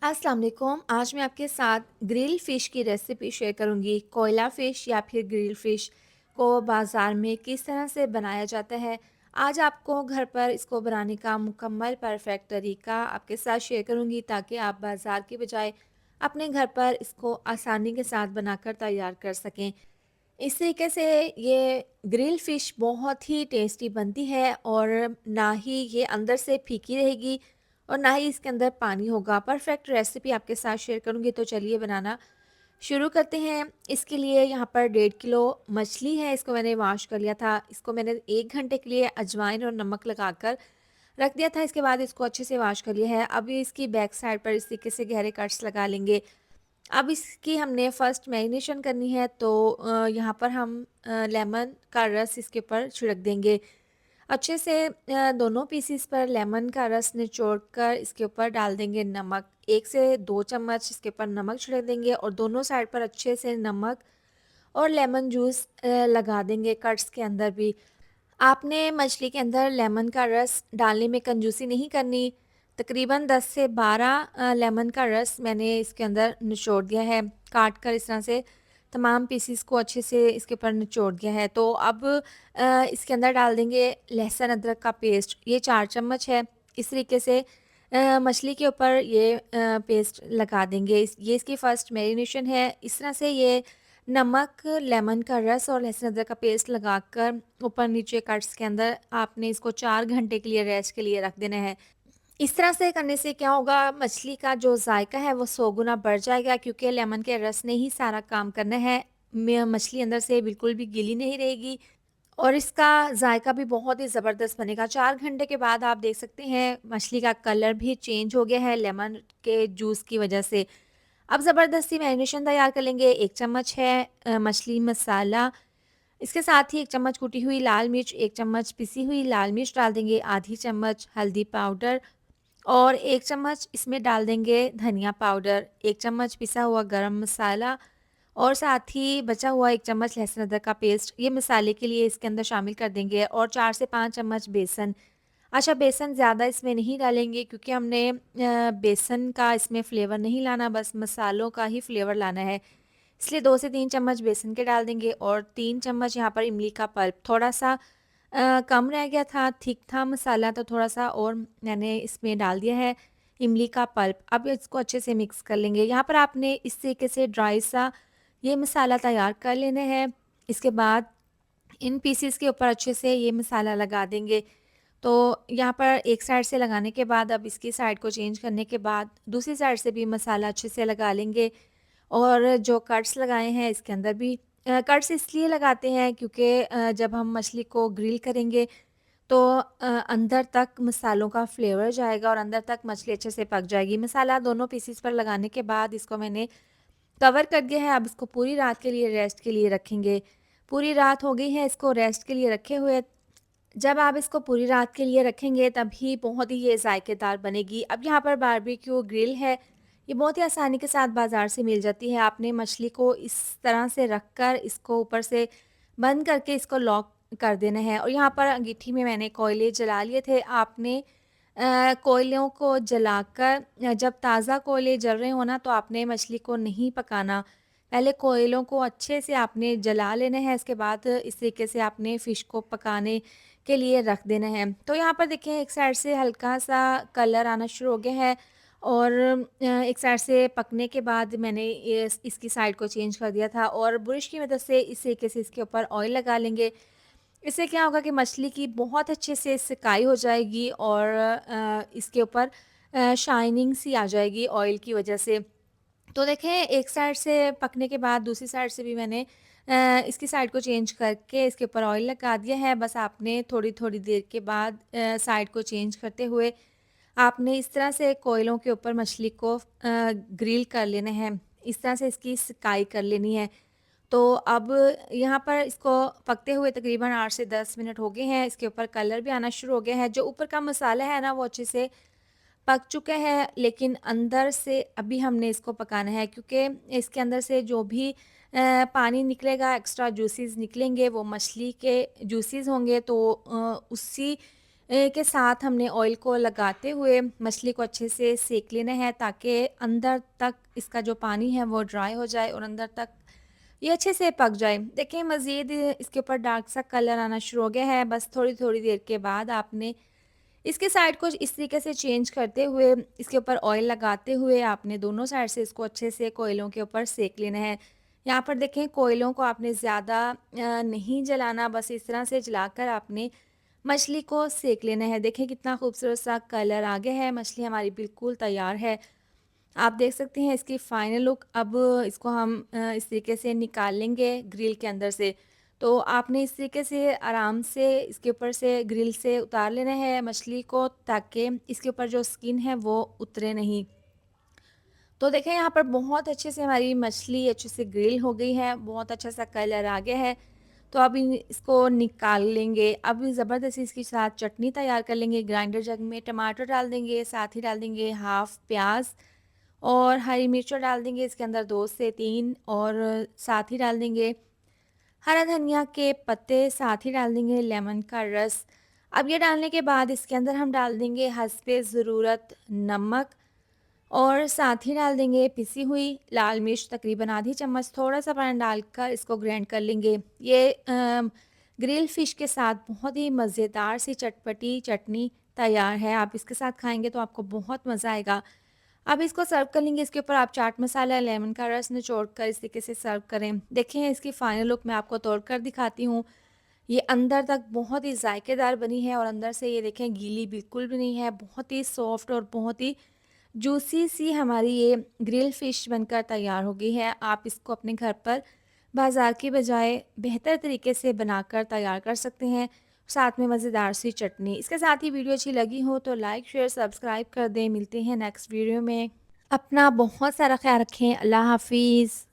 अस्सलाम वालेकुम। आज मैं आपके साथ ग्रिल फ़िश की रेसिपी शेयर करूँगी। कोयला फ़िश या फिर ग्रिल फ़िश को बाज़ार में किस तरह से बनाया जाता है, आज आपको घर पर इसको बनाने का मुकम्मल परफ़ेक्ट तरीका आपके साथ शेयर करूँगी ताकि आप बाज़ार की बजाय अपने घर पर इसको आसानी के साथ बनाकर तैयार कर सकें। इस तरीके से ये ग्रिल फ़िश बहुत ही टेस्टी बनती है और ना ही ये अंदर से फीकी रहेगी और ना ही इसके अंदर पानी होगा। परफेक्ट रेसिपी आपके साथ शेयर करूँगी, तो चलिए बनाना शुरू करते हैं। इसके लिए यहाँ पर 1.5 किलो मछली है, इसको मैंने वॉश कर लिया था। इसको मैंने 1 घंटे के लिए अजवाइन और नमक लगाकर रख दिया था। इसके बाद इसको अच्छे से वॉश कर लिया है। अब इसकी बैक साइड पर इस तरीके से गहरे कट्स लगा लेंगे। अब इसकी हमने फ़र्स्ट मैरिनेशन करनी है, तो यहाँ पर हम लेमन का रस इसके ऊपर छिड़क देंगे। अच्छे से दोनों पीसेस पर लेमन का रस निचोड़ कर इसके ऊपर डाल देंगे नमक। 1 से 2 चम्मच इसके ऊपर नमक छिड़क देंगे और दोनों साइड पर अच्छे से नमक और लेमन जूस लगा देंगे कट्स के अंदर भी। आपने मछली के अंदर लेमन का रस डालने में कंजूसी नहीं करनी। तकरीबन 10 से 12 लेमन का रस मैंने इसके अंदर निचोड़ दिया है। काट कर इस तरह से तमाम पीसेस को अच्छे से इसके ऊपर निचोड़ दिया है। तो अब इसके अंदर डाल देंगे लहसुन अदरक का पेस्ट, ये 4 चम्मच है। इस तरीके से मछली के ऊपर ये पेस्ट लगा देंगे। ये इसकी फ़र्स्ट मैरिनेशन है। इस तरह से ये नमक, लेमन का रस और लहसुन अदरक का पेस्ट लगाकर ऊपर नीचे कट्स के अंदर आपने इसको 4 घंटे के लिए रेस्ट के लिए रख देना है। इस तरह से करने से क्या होगा, मछली का जो जायका है वो 100 गुना बढ़ जाएगा, क्योंकि लेमन के रस ने ही सारा काम करना है। मछली अंदर से बिल्कुल भी गीली नहीं रहेगी और इसका जायका भी बहुत ही ज़बरदस्त बनेगा। 4 घंटे के बाद आप देख सकते हैं मछली का कलर भी चेंज हो गया है लेमन के जूस की वजह से। अब ज़बरदस्ती मैरिनेशन तैयार कर लेंगे। 1 चम्मच है मछली मसाला, इसके साथ ही 1 चम्मच कुटी हुई लाल मिर्च, 1 चम्मच पिसी हुई लाल मिर्च डाल देंगे, आधी चम्मच हल्दी पाउडर और 1 चम्मच इसमें डाल देंगे धनिया पाउडर, 1 चम्मच पिसा हुआ गरम मसाला और साथ ही बचा हुआ 1 चम्मच लहसुन अदरक का पेस्ट, ये मसाले के लिए इसके अंदर शामिल कर देंगे और 4 से 5 चम्मच बेसन। अच्छा, बेसन ज़्यादा इसमें नहीं डालेंगे क्योंकि हमने बेसन का इसमें फ्लेवर नहीं लाना, बस मसालों का ही फ्लेवर लाना है। इसलिए 2 से 3 चम्मच बेसन के डाल देंगे और 3 चम्मच यहाँ पर इमली का पल्प। थोड़ा-सा कम रह गया था, थिक था मसाला, तो थोड़ा-सा और मैंने इसमें डाल दिया है इमली का पल्प। अब इसको अच्छे से मिक्स कर लेंगे। यहाँ पर आपने इस तरीके से ड्राई सा ये मसाला तैयार कर लेना है। इसके बाद इन पीसेस के ऊपर अच्छे से ये मसाला लगा देंगे। तो यहाँ पर एक साइड से लगाने के बाद अब इसकी साइड को चेंज करने के बाद दूसरी साइड से भी मसाला अच्छे से लगा लेंगे और जो कट्स लगाए हैं इसके अंदर भी कट्स इसलिए लगाते हैं क्योंकि जब हम मछली को ग्रिल करेंगे तो अंदर तक मसालों का फ्लेवर जाएगा और अंदर तक मछली अच्छे से पक जाएगी। मसाला दोनों पीसेस पर लगाने के बाद इसको मैंने कवर कर दिया है। अब इसको पूरी रात के लिए रेस्ट के लिए रखेंगे। पूरी रात हो गई है इसको रेस्ट के लिए रखे हुए। जब आप इसको पूरी रात के लिए रखेंगे तभी बहुत ही ये ज़ायकेदार बनेगी। अब यहाँ पर बारबेक्यू ग्रिल है, ये बहुत ही आसानी के साथ बाज़ार से मिल जाती है। आपने मछली को इस तरह से रख कर इसको ऊपर से बंद करके इसको लॉक कर देना है और यहाँ पर अंगीठी में मैंने कोयले जला लिए थे। आपने कोयलों को जलाकर जब ताज़ा कोयले जल रहे हो ना, तो आपने मछली को नहीं पकाना। पहले कोयलों को अच्छे से आपने जला लेना है, इसके बाद इस तरीके से आपने फ़िश को पकाने के लिए रख देना है। तो यहाँ पर देखें एक साइड से हल्का-सा कलर आना शुरू हो गया है और एक साइड से पकने के बाद मैंने ये इसकी साइड को चेंज कर दिया था और ब्रश की मदद से इस तरीके से इसके ऊपर ऑयल लगा लेंगे। इससे क्या होगा कि मछली की बहुत अच्छे से सिकाई हो जाएगी और इसके ऊपर शाइनिंग सी आ जाएगी ऑयल की वजह से। तो देखें एक साइड से पकने के बाद दूसरी साइड से भी मैंने इसकी साइड को चेंज करके इसके ऊपर ऑयल लगा दिया है। बस आपने थोड़ी-थोड़ी देर के बाद साइड को चेंज करते हुए आपने इस तरह से कोयलों के ऊपर मछली को ग्रिल कर लेना है। इस तरह से इसकी सिकाई कर लेनी है। तो अब यहाँ पर इसको पकते हुए तकरीबन 8 से 10 मिनट हो गए हैं। इसके ऊपर कलर भी आना शुरू हो गया है। जो ऊपर का मसाला है ना वो अच्छे से पक चुका है, लेकिन अंदर से अभी हमने इसको पकाना है क्योंकि इसके अंदर से जो भी पानी निकलेगा, एक्स्ट्रा जूसेस निकलेंगे, वो मछली के जूसेस होंगे। तो उसी के साथ हमने ऑयल को लगाते हुए मछली को अच्छे से सेक लेना है, ताकि अंदर तक इसका जो पानी है वो ड्राई हो जाए और अंदर तक ये अच्छे से पक जाए। देखिए मज़ीद इसके ऊपर डार्क सा कलर आना शुरू हो गया है। बस थोड़ी-थोड़ी देर के बाद आपने इसके साइड को इस तरीके से चेंज करते हुए, इसके ऊपर ऑयल लगाते हुए आपने दोनों साइड से इसको अच्छे से कोयलों के ऊपर सेक लेना है। यहाँ पर देखें कोयलों को आपने ज़्यादा नहीं जलाना, बस इस तरह से जलाकर आपने मछली को सेक लेना है। देखें कितना खूबसूरत सा कलर आ गया है, मछली हमारी बिल्कुल तैयार है। आप देख सकते हैं इसकी फाइनल लुक। अब इसको हम इस तरीके से निकाल लेंगे ग्रिल के अंदर से। तो आपने इस तरीके से आराम से इसके ऊपर से ग्रिल से उतार लेना है मछली को, ताकि इसके ऊपर जो स्किन है वो उतरे नहीं। तो देखें यहाँ पर बहुत अच्छे से हमारी मछली अच्छे से ग्रिल हो गई है, बहुत अच्छा सा कलर आ गया है। तो अब इसको निकाल लेंगे। अब ज़बरदस्ती इसके साथ चटनी तैयार कर लेंगे। ग्राइंडर जग में टमाटर डाल देंगे, साथ ही डाल देंगे हाफ़ प्याज और हरी मिर्च डाल देंगे इसके अंदर 2 से 3, और साथ ही डाल देंगे हरा धनिया के पत्ते, साथ ही डाल देंगे लेमन का रस। अब ये डालने के बाद इसके अंदर हम डाल देंगे हस्बे ज़रूरत नमक, और साथ ही डाल देंगे पिसी हुई लाल मिर्च तकरीबन आधी चम्मच, थोड़ा-सा पानी डालकर इसको ग्राइंड कर लेंगे। ये ग्रिल फ़िश के साथ बहुत ही मज़ेदार सी चटपटी चटनी तैयार है। आप इसके साथ खाएँगे तो आपको बहुत मज़ा आएगा। अब इसको सर्व कर लेंगे। इसके ऊपर आप चाट मसाला, लेमन का रस निचोड़ कर इस तरीके से सर्व करें। देखें इसकी फाइनल लुक मैं आपको तोड़ कर दिखाती हूँ। ये अंदर तक बहुत ही ज़ायकेदार बनी है और अंदर से ये देखें गीली बिल्कुल भी नहीं है। बहुत ही सॉफ्ट और बहुत ही जूसी सी हमारी ये ग्रिल फ़िश बनकर तैयार हो गई है। आप इसको अपने घर पर बाज़ार की बजाय बेहतर तरीके से बनाकर तैयार कर सकते हैं, साथ में मज़ेदार सी चटनी। इसके साथ ही वीडियो अच्छी लगी हो तो लाइक, शेयर, सब्सक्राइब कर दें। मिलते हैं नेक्स्ट वीडियो में। अपना बहुत सारा ख़्याल रखें। अल्लाह हाफ़िज़।